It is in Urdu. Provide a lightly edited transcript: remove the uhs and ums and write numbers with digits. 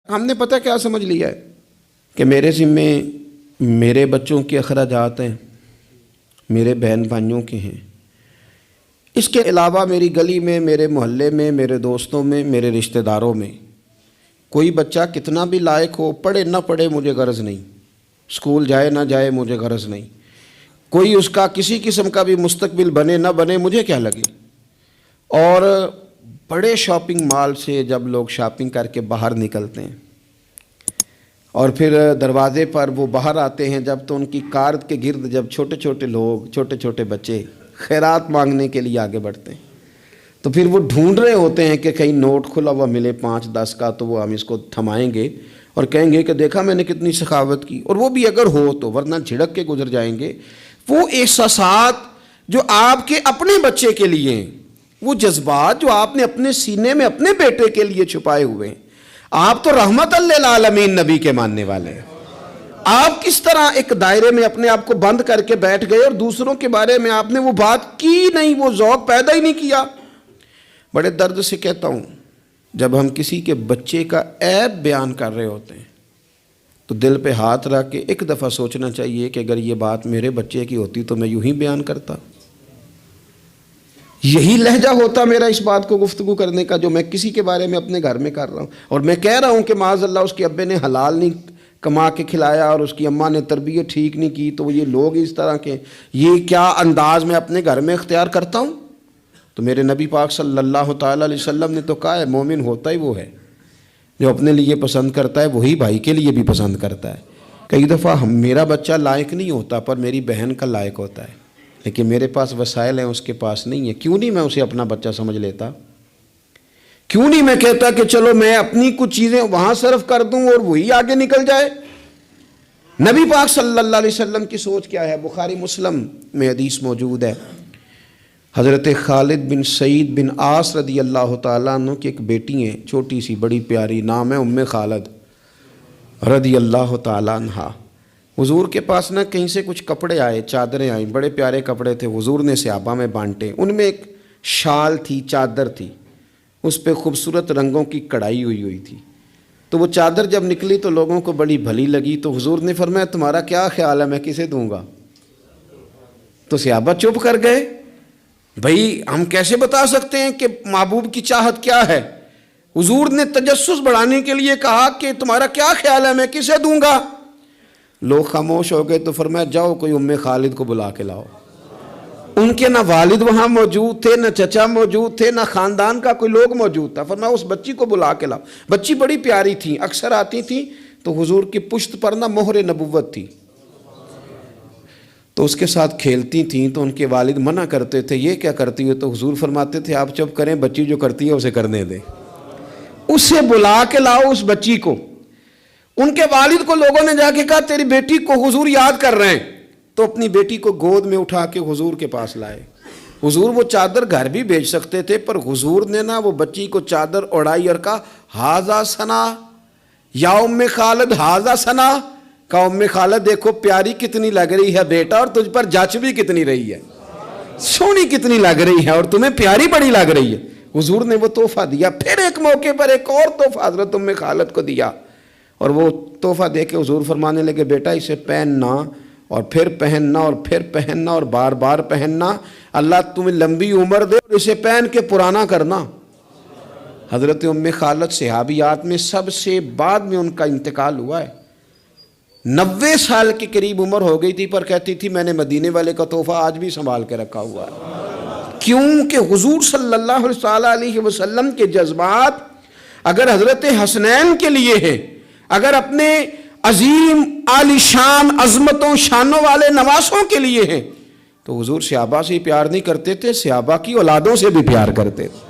ہم نے پتہ کیا سمجھ لیا ہے کہ میرے ذمے میرے بچوں کے اخراجات ہیں، میرے بہن بھائیوں کے ہیں، اس کے علاوہ میری گلی میں، میرے محلے میں، میرے دوستوں میں، میرے رشتہ داروں میں کوئی بچہ کتنا بھی لائق ہو، پڑھے نہ پڑھے مجھے غرض نہیں، اسکول جائے نہ جائے مجھے غرض نہیں، کوئی اس کا کسی قسم کا بھی مستقبل بنے نہ بنے مجھے کیا لگے۔ اور بڑے شاپنگ مال سے جب لوگ شاپنگ کر کے باہر نکلتے ہیں اور پھر دروازے پر وہ باہر آتے ہیں جب، تو ان کی کار کے گرد جب چھوٹے چھوٹے لوگ، چھوٹے چھوٹے بچے خیرات مانگنے کے لیے آگے بڑھتے ہیں، تو پھر وہ ڈھونڈ رہے ہوتے ہیں کہ کہیں نوٹ کھلا ہوا ملے 5-10 کا، تو وہ ہم اس کو تھمائیں گے اور کہیں گے کہ دیکھا میں نے کتنی سخاوت کی، اور وہ بھی اگر ہو تو، ورنہ جھڑک کے گزر جائیں گے۔ وہ احساسات جو آپ کے اپنے بچے کے لیے ہیں، وہ جذبات جو آپ نے اپنے سینے میں اپنے بیٹے کے لیے چھپائے ہوئے ہیں، آپ تو رحمت للعالمین نبی کے ماننے والے ہیں، آپ کس طرح ایک دائرے میں اپنے آپ کو بند کر کے بیٹھ گئے اور دوسروں کے بارے میں آپ نے وہ بات کی نہیں، وہ ذوق پیدا ہی نہیں کیا۔ بڑے درد سے کہتا ہوں، جب ہم کسی کے بچے کا عیب بیان کر رہے ہوتے ہیں تو دل پہ ہاتھ رکھ کے ایک دفعہ سوچنا چاہیے کہ اگر یہ بات میرے بچے کی ہوتی تو میں یوں ہی بیان کرتا، یہی لہجہ ہوتا میرا اس بات کو گفتگو کرنے کا جو میں کسی کے بارے میں اپنے گھر میں کر رہا ہوں، اور میں کہہ رہا ہوں کہ معاذ اللہ اس کے ابے نے حلال نہیں کما کے کھلایا اور اس کی اماں نے تربیت ٹھیک نہیں کی، تو یہ لوگ اس طرح کے، یہ کیا انداز میں اپنے گھر میں اختیار کرتا ہوں؟ تو میرے نبی پاک صلی اللہ تعالیٰ علیہ وسلم نے تو کہا ہے، مومن ہوتا ہی وہ ہے جو اپنے لیے پسند کرتا ہے وہی بھائی کے لیے بھی پسند کرتا ہے۔ کئی دفعہ میرا بچہ لائق نہیں ہوتا پر میری بہن کا لائق ہوتا ہے، لیکن میرے پاس وسائل ہیں اس کے پاس نہیں ہے، کیوں نہیں میں اسے اپنا بچہ سمجھ لیتا؟ کیوں نہیں میں کہتا کہ چلو میں اپنی کچھ چیزیں وہاں صرف کر دوں اور وہی آگے نکل جائے؟ نبی پاک صلی اللہ علیہ وسلم کی سوچ کیا ہے؟ بخاری مسلم میں حدیث موجود ہے، حضرت خالد بن سعید بن عاص رضی اللہ تعالیٰ عنہ کی ایک بیٹی ہیں، چھوٹی سی بڑی پیاری، نام ہے ام خالد رضی اللہ تعالیٰ عنہ۔ حضور کے پاس نہ کہیں سے کچھ کپڑے آئے، چادریں آئیں، بڑے پیارے کپڑے تھے، حضور نے صحابہ میں بانٹے، ان میں ایک شال تھی، چادر تھی، اس پہ خوبصورت رنگوں کی کڑھائی ہوئی تھی، تو وہ چادر جب نکلی تو لوگوں کو بڑی بھلی لگی، تو حضور نے فرمایا تمہارا کیا خیال ہے میں کسے دوں گا؟ تو صحابہ چپ کر گئے، بھئی ہم کیسے بتا سکتے ہیں کہ محبوب کی چاہت کیا ہے؟ حضور نے تجسس بڑھانے کے لیے کہا کہ تمہارا کیا خیال ہے میں کسے دوں گا؟ لوگ خاموش ہو گئے، تو فرمایا جاؤ کوئی ام خالد کو بلا کے لاؤ۔ ان کے نہ والد وہاں موجود تھے، نہ چچا موجود تھے، نہ خاندان کا کوئی لوگ موجود تھا، فرمایا اس بچی کو بلا کے لاؤ۔ بچی بڑی پیاری تھی، اکثر آتی تھی تو حضور کی پشت پر نہ مہر نبوت تھی، تو اس کے ساتھ کھیلتی تھیں، تو ان کے والد منع کرتے تھے یہ کیا کرتی ہو؟ تو حضور فرماتے تھے آپ چپ کریں، بچی جو کرتی ہے اسے کرنے دیں، اسے بلا کے لاؤ اس بچی کو۔ ان کے والد کو لوگوں نے جا کے کہا تیری بیٹی کو حضور یاد کر رہے ہیں، تو اپنی بیٹی کو گود میں اٹھا کے حضور کے پاس لائے۔ حضور وہ چادر گھر بھی بھیج سکتے تھے، پر حضور نے نا وہ بچی کو چادر اڑائی اور کہا ہاذا ثنا یا ام خالد ہاذا ثنا، کہا ام خالد دیکھو پیاری کتنی لگ رہی ہے بیٹا، اور تجھ پر جچ بھی کتنی رہی ہے، سونی کتنی لگ رہی ہے، اور تمہیں پیاری بڑی لگ رہی ہے۔ حضور نے وہ تحفہ دیا، پھر ایک موقع پر ایک اور تحفہ حضرت ام خالد کو دیا، اور وہ تحفہ دے کے حضور فرمانے لگے بیٹا اسے پہننا اور پھر پہننا اور پھر پہننا اور بار بار پہننا، اللہ تمہیں لمبی عمر دے اور اسے پہن کے پرانا کرنا۔ حضرت ام خالد صحابیات میں سب سے بعد میں ان کا انتقال ہوا ہے، 90 سال کے قریب عمر ہو گئی تھی، پر کہتی تھی میں نے مدینے والے کا تحفہ آج بھی سنبھال کے رکھا ہوا ہے، کیونکہ حضور صلی اللہ علیہ وسلم کے جذبات اگر حضرت حسنین کے لیے ہیں، اگر اپنے عظیم عالی شان عظمتوں شانوں والے نواسوں کے لیے ہیں، تو حضور صحابہ سے ہی پیار نہیں کرتے تھے، صحابہ کی اولادوں سے بھی پیار کرتے تھے۔